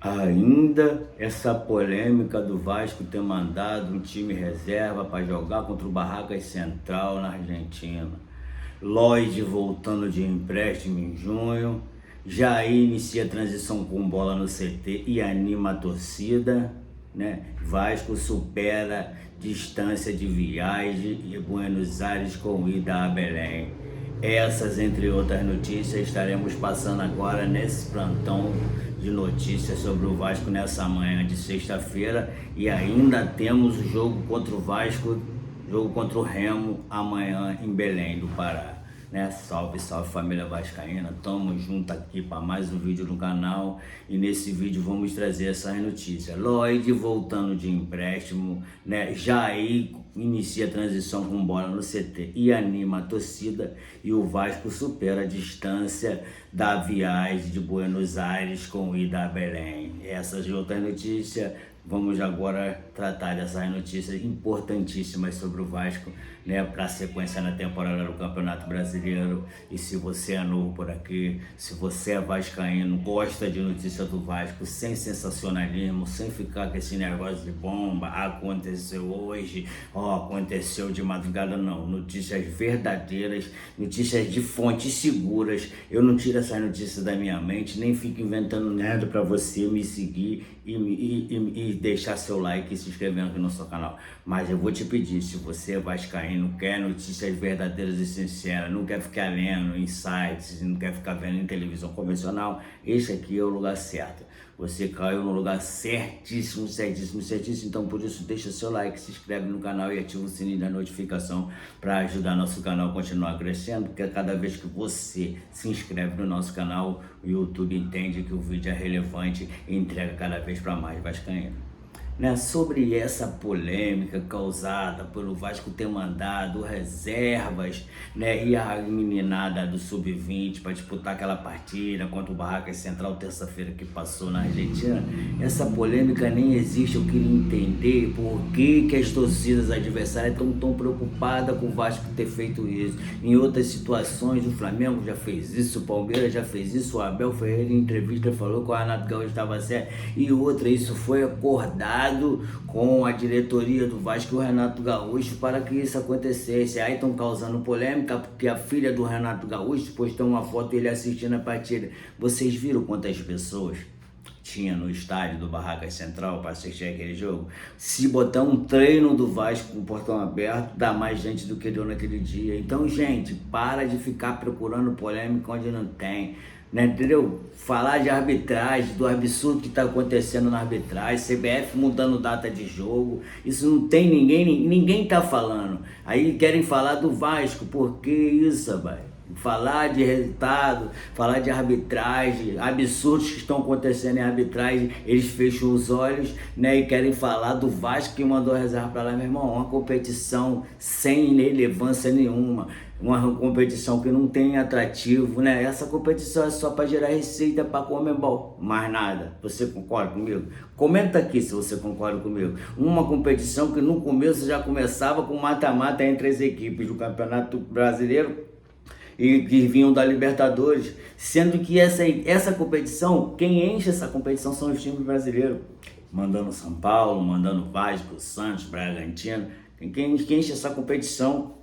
Ainda essa polêmica do Vasco ter mandado um time reserva para jogar contra o Barracas Central na Argentina. Lloyd voltando de empréstimo em junho. Jair inicia a transição com bola no CT e anima a torcida, né? Vasco supera distância de viagem e Buenos Aires com ida a Belém. Essas, entre outras notícias, estaremos passando agora nesse plantão de notícias sobre o Vasco nessa manhã de sexta-feira, e ainda temos o jogo contra o Vasco, jogo contra o Remo amanhã em Belém do Pará. Né? Salve, salve família vascaína, tamo junto aqui para mais um vídeo no canal, e nesse vídeo vamos trazer essas notícias. Lloyd voltando de empréstimo, né? Jair inicia a transição com bola no CT e anima a torcida, e o Vasco supera a distância da viagem de Buenos Aires com ida a Belém. Essas e outras notícias. Vamos agora tratar dessas notícias importantíssimas sobre o Vasco, né, para a sequência na temporada do Campeonato Brasileiro. E se você é novo por aqui, se você é vascaíno, gosta de notícias do Vasco, sem sensacionalismo, sem ficar com esse negócio de bomba, aconteceu hoje, aconteceu de madrugada, não. Notícias verdadeiras, notícias de fontes seguras. Eu não tiro essas notícias da minha mente, nem fico inventando nada para você me seguir e deixar seu like e se inscrever aqui no nosso canal. Mas eu vou te pedir, se você é vascaíno, quer notícias verdadeiras e sinceras, não quer ficar lendo em sites, não quer ficar vendo em televisão convencional, esse aqui é o lugar certo. Você caiu no lugar certíssimo, certíssimo, certíssimo. Então por isso deixa seu like, se inscreve no canal e ativa o sininho da notificação para ajudar nosso canal a continuar crescendo, porque cada vez que você se inscreve no nosso canal, o YouTube entende que o vídeo é relevante e entrega cada vez para mais vascaíno. Né, sobre essa polêmica causada pelo Vasco ter mandado reservas, né, e a meninada do Sub-20 para disputar aquela partida contra o Barracas Central terça-feira que passou na Argentina, essa polêmica nem existe. Eu queria entender por que as torcidas adversárias estão tão preocupadas com o Vasco ter feito isso. Em outras situações, o Flamengo já fez isso, o Palmeiras já fez isso, o Abel Ferreira em entrevista falou que o Renato Gaúcho estava certo, e outra, isso foi acordado com a diretoria do Vasco e o Renato Gaúcho para que isso acontecesse. Aí estão causando polêmica porque a filha do Renato Gaúcho postou uma foto dele assistindo a partida. Vocês viram quantas pessoas tinha no estádio do Barracas Central para assistir aquele jogo? Se botar um treino do Vasco com o portão aberto, dá mais gente do que deu naquele dia. Então, gente, para de ficar procurando polêmica onde não tem. Né, entendeu? Falar de arbitragem, do absurdo que está acontecendo na arbitragem, CBF mudando data de jogo, isso não tem ninguém tá falando. Aí querem falar do Vasco, por que isso, rapaz? Falar de resultado, falar de arbitragem, absurdos que estão acontecendo em arbitragem, eles fecham os olhos, né, e querem falar do Vasco que mandou reserva para lá. Meu irmão, uma competição sem relevância nenhuma, uma competição que não tem atrativo, né? Essa competição é só para gerar receita para Conmebol, mais nada. Você concorda comigo? Comenta aqui se você concorda comigo. Uma competição que no começo já começava com mata-mata entre as equipes do Campeonato Brasileiro e que vinham da Libertadores, sendo que essa competição, quem enche essa competição são os times brasileiros, mandando São Paulo, mandando Vasco, Santos, Bragantino. Quem enche essa competição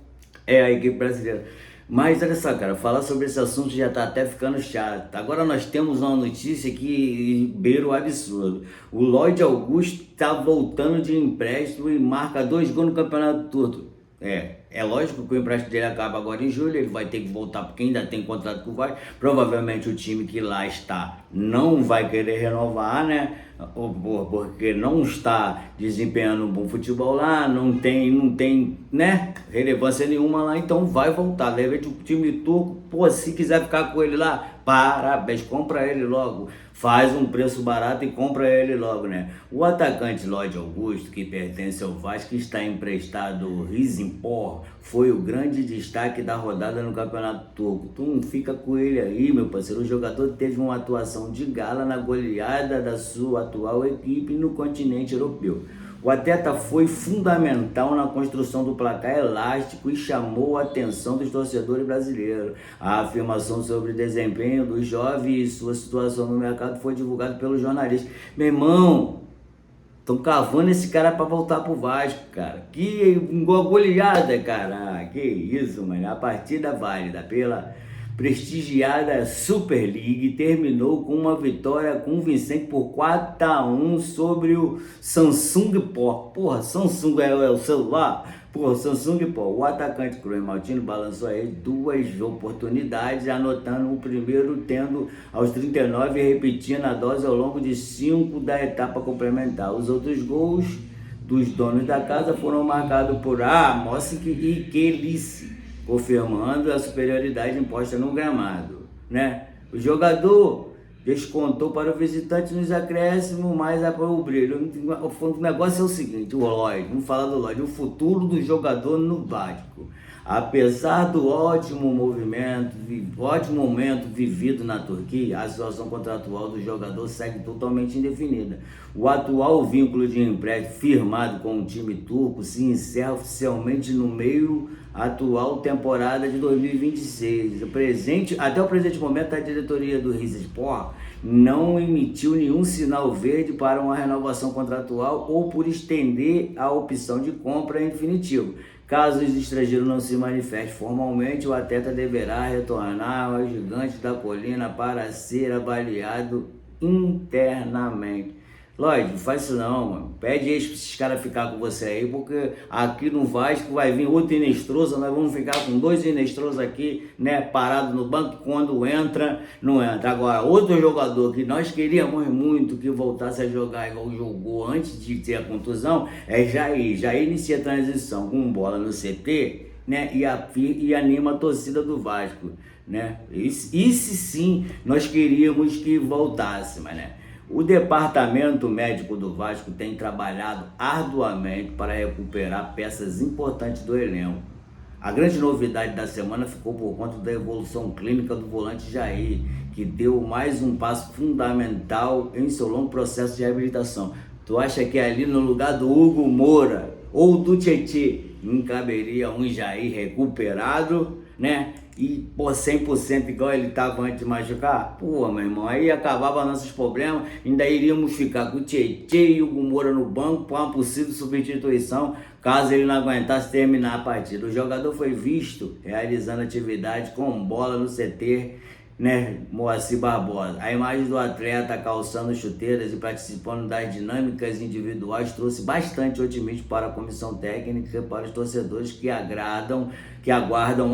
é a equipe brasileira. Mas olha só, cara, falar sobre esse assunto já tá até ficando chato. Agora nós temos uma notícia que beira o absurdo. O Lloyd Augusto tá voltando de empréstimo e marca 2 gols no Campeonato Turco. É lógico que o empréstimo dele acaba agora em julho, ele vai ter que voltar porque ainda tem contrato com o Vasco. Provavelmente o time que lá está não vai querer renovar, né? Porque não está desempenhando um bom futebol lá, não tem, né, relevância nenhuma lá, então vai voltar. De repente o time turco, se quiser ficar com ele lá, parabéns, compra ele logo, faz um preço barato e compra ele logo, né? O atacante Lloyd Augusto, que pertence ao Vasco, está emprestado ao Rizespor, foi o grande destaque da rodada no Campeonato Turco. Tu não fica com ele aí, meu parceiro. O jogador teve uma atuação de gala na goleada da sua atual equipe no continente europeu. O atleta foi fundamental na construção do placar elástico e chamou a atenção dos torcedores brasileiros. A afirmação sobre o desempenho do jovem e sua situação no mercado foi divulgada pelos jornalistas. Meu irmão, estão cavando esse cara para voltar pro Vasco, cara. Que goleada, cara. Que isso, mano. A partida válida pela prestigiada Super League terminou com uma vitória convincente por 4-1 sobre o Samsung Por. Porra, Samsung é o celular? Porra, Samsung Por. O atacante Cruz Maltino balançou aí 2 oportunidades, anotando o primeiro, tendo aos 39 e repetindo a dose ao longo de 5 da etapa complementar. Os outros gols dos donos da casa foram marcados por Mossic e Kelice, confirmando a superioridade imposta no gramado, né? O jogador descontou para o visitante nos acréscimos, mas o brilho. O negócio é o seguinte, o Lloyd, vamos falar do Lloyd, o futuro do jogador no Vasco. Apesar do ótimo momento vivido na Turquia, a situação contratual do jogador segue totalmente indefinida. O atual vínculo de empréstimo firmado com o time turco se encerra oficialmente no meio atual temporada de 2026. Até o presente momento, a diretoria do Rizespor não emitiu nenhum sinal verde para uma renovação contratual ou por estender a opção de compra em definitivo. Caso os estrangeiros não se manifestem formalmente, o atleta deverá retornar ao Gigante da Colina para ser avaliado internamente. Lloyd, não faz isso não, mano. Pede aí pra esses caras ficar com você aí, porque aqui no Vasco vai vir outro Inestrosa, nós vamos ficar com 2 Inestrosa aqui, né, parado no banco, quando entra, não entra. Agora, outro jogador que nós queríamos muito que voltasse a jogar igual jogou antes de ter a contusão, é Jair. Jair inicia a transição com bola no CT, né, e anima a torcida do Vasco, né. Isso sim, nós queríamos que voltasse, mas né. O departamento médico do Vasco tem trabalhado arduamente para recuperar peças importantes do elenco. A grande novidade da semana ficou por conta da evolução clínica do volante Jair, que deu mais um passo fundamental em seu longo processo de reabilitação. Tu acha que ali no lugar do Hugo Moura ou do Tietê não caberia um Jair recuperado, né? E por 100% igual ele estava antes de machucar? Pô, meu irmão, aí acabava nossos problemas, ainda iríamos ficar com o Tietê e o Hugo Moura no banco para uma possível substituição, caso ele não aguentasse terminar a partida. O jogador foi visto realizando atividade com bola no CT, né, Moacir Barbosa. A imagem do atleta calçando chuteiras e participando das dinâmicas individuais trouxe bastante otimismo para a comissão técnica e para os torcedores que aguardam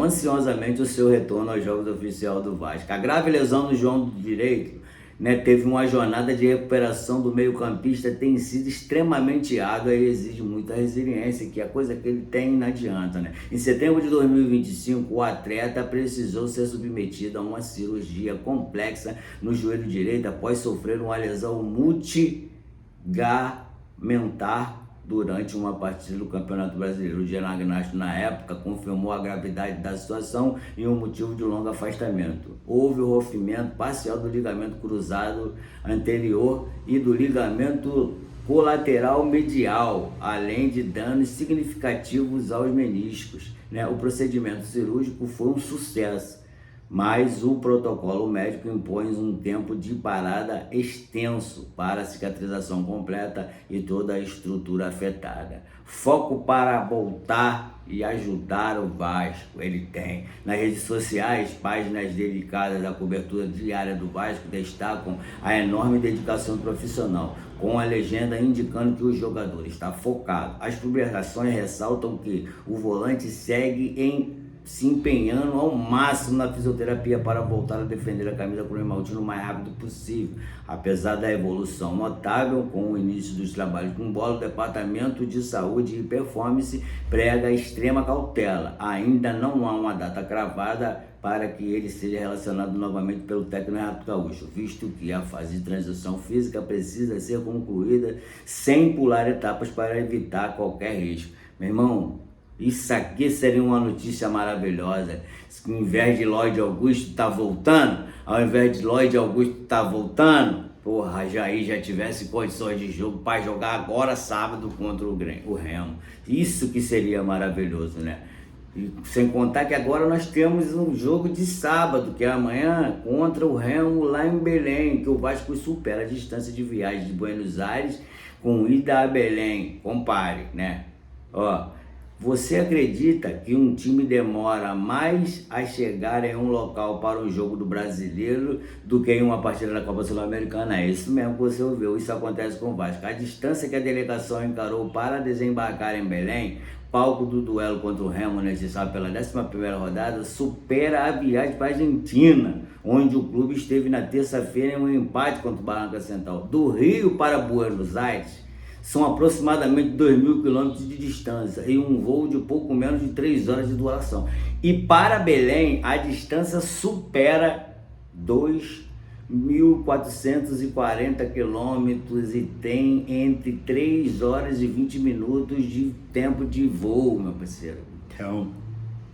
ansiosamente o seu retorno aos jogos oficiais do Vasco. A grave lesão no joelho direito, né, teve uma jornada de recuperação do meio-campista, tem sido extremamente árdua e exige muita resiliência, que é a coisa que ele tem não adianta, né? Em setembro de 2025, o atleta precisou ser submetido a uma cirurgia complexa no joelho direito após sofrer uma lesão multigamentar durante uma partida do Campeonato Brasileiro. O diagnóstico na época confirmou a gravidade da situação e o motivo de longo afastamento. Houve o rompimento parcial do ligamento cruzado anterior e do ligamento colateral medial, além de danos significativos aos meniscos, né? O procedimento cirúrgico foi um sucesso, mas o protocolo médico impõe um tempo de parada extenso para a cicatrização completa e toda a estrutura afetada. Foco para voltar e ajudar o Vasco. Ele tem nas redes sociais páginas dedicadas à cobertura diária do Vasco, destacam a enorme dedicação profissional, com a legenda indicando que o jogador está focado. As publicações ressaltam que o volante segue se empenhando ao máximo na fisioterapia para voltar a defender a camisa Cruz Maltino o mais rápido possível. Apesar da evolução notável com o início dos trabalhos com bola, o Departamento de Saúde e Performance prega extrema cautela. Ainda não há uma data cravada para que ele seja relacionado novamente pelo técnico Renato Gaúcho, visto que a fase de transição física precisa ser concluída sem pular etapas para evitar qualquer risco. Meu irmão, isso aqui seria uma notícia maravilhosa. Ao invés de Lloyd Augusto tá voltando, porra, Jair já tivesse condições de jogo para jogar agora sábado contra o Remo. Isso que seria maravilhoso, né? E sem contar que agora nós temos um jogo de sábado, que é amanhã, contra o Remo lá em Belém, que o Vasco supera a distância de viagem de Buenos Aires com ida a Belém. Compare, né? Ó, você acredita que um time demora mais a chegar em um local para um jogo do Brasileiro do que em uma partida da Copa Sul-Americana? É isso mesmo que você ouviu, isso acontece com o Vasco. A distância que a delegação encarou para desembarcar em Belém, palco do duelo contra o Remo, necessário pela 11ª rodada, supera a viagem para a Argentina, onde o clube esteve na terça-feira em um empate contra o Barranca Central. Do Rio para Buenos Aires, são aproximadamente 2.000 quilômetros de distância e um voo de pouco menos de 3 horas de duração. E para Belém, a distância supera 2.440 quilômetros e tem entre 3 horas e 20 minutos de tempo de voo, meu parceiro. Então,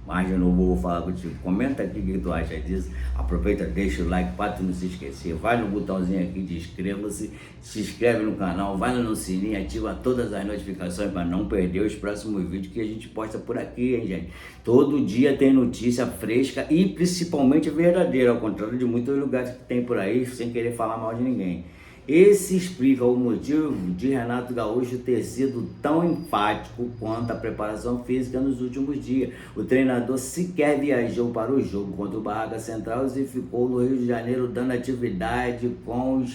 mas de novo vou falar contigo. Comenta aqui o que tu acha disso. Aproveita, deixa o like para tu não se esquecer. Vai no botãozinho aqui de inscreva-se, se inscreve no canal, vai no sininho, ativa todas as notificações para não perder os próximos vídeos que a gente posta por aqui, hein, gente? Todo dia tem notícia fresca e principalmente verdadeira, ao contrário de muitos lugares que tem por aí, sem querer falar mal de ninguém. Esse explica o motivo de Renato Gaúcho ter sido tão enfático quanto a preparação física nos últimos dias. O treinador sequer viajou para o jogo contra o Barranca Central e ficou no Rio de Janeiro dando atividade com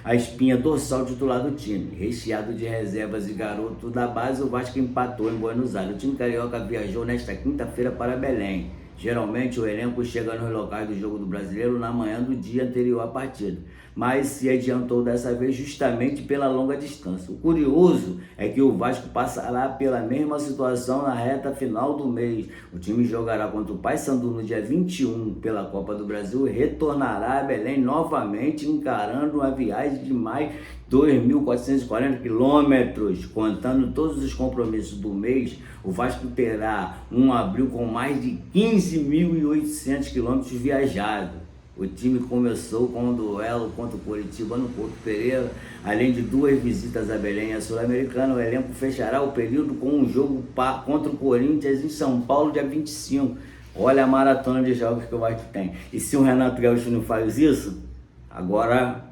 a espinha dorsal titular do time. Recheado de reservas e garoto da base, o Vasco empatou em Buenos Aires. O time carioca viajou nesta quinta-feira para Belém. Geralmente o elenco chega nos locais do jogo do Brasileiro na manhã do dia anterior à partida, mas se adiantou dessa vez justamente pela longa distância. O curioso é que o Vasco passará pela mesma situação na reta final do mês. O time jogará contra o Paysandu no dia 21 pela Copa do Brasil e retornará a Belém novamente, encarando uma viagem de mais 2.440 quilômetros. Contando todos os compromissos do mês, o Vasco terá um abril com mais de 15.800 quilômetros viajados. O time começou com um duelo contra o Coritiba no Couto Pereira, além de 2 visitas a Belém e a Sul-Americana. O elenco fechará o período com um jogo contra o Corinthians em São Paulo, dia 25. Olha a maratona de jogos que o Vasco tem. E se o Renato Gaúcho não faz isso, agora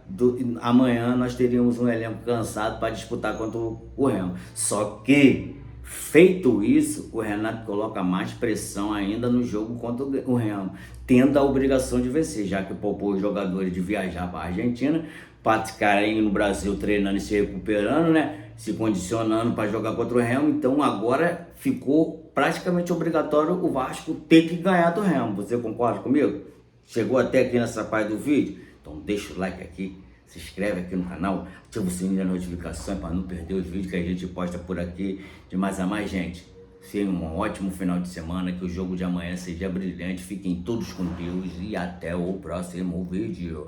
amanhã nós teríamos um elenco cansado para disputar contra o Remo. Só que, feito isso, o Renato coloca mais pressão ainda no jogo contra o Remo, tendo a obrigação de vencer, já que poupou os jogadores de viajar para a Argentina, para ficarem no Brasil treinando e se recuperando, né? Se condicionando para jogar contra o Remo. Então agora ficou praticamente obrigatório o Vasco ter que ganhar do Remo. Você concorda comigo? Chegou até aqui nessa parte do vídeo? Então deixa o like aqui, se inscreve aqui no canal, ativa o sininho da notificação para não perder os vídeos que a gente posta por aqui. De mais a mais, gente, tenham um ótimo final de semana, que o jogo de amanhã seja brilhante, fiquem todos com Deus e até o próximo vídeo.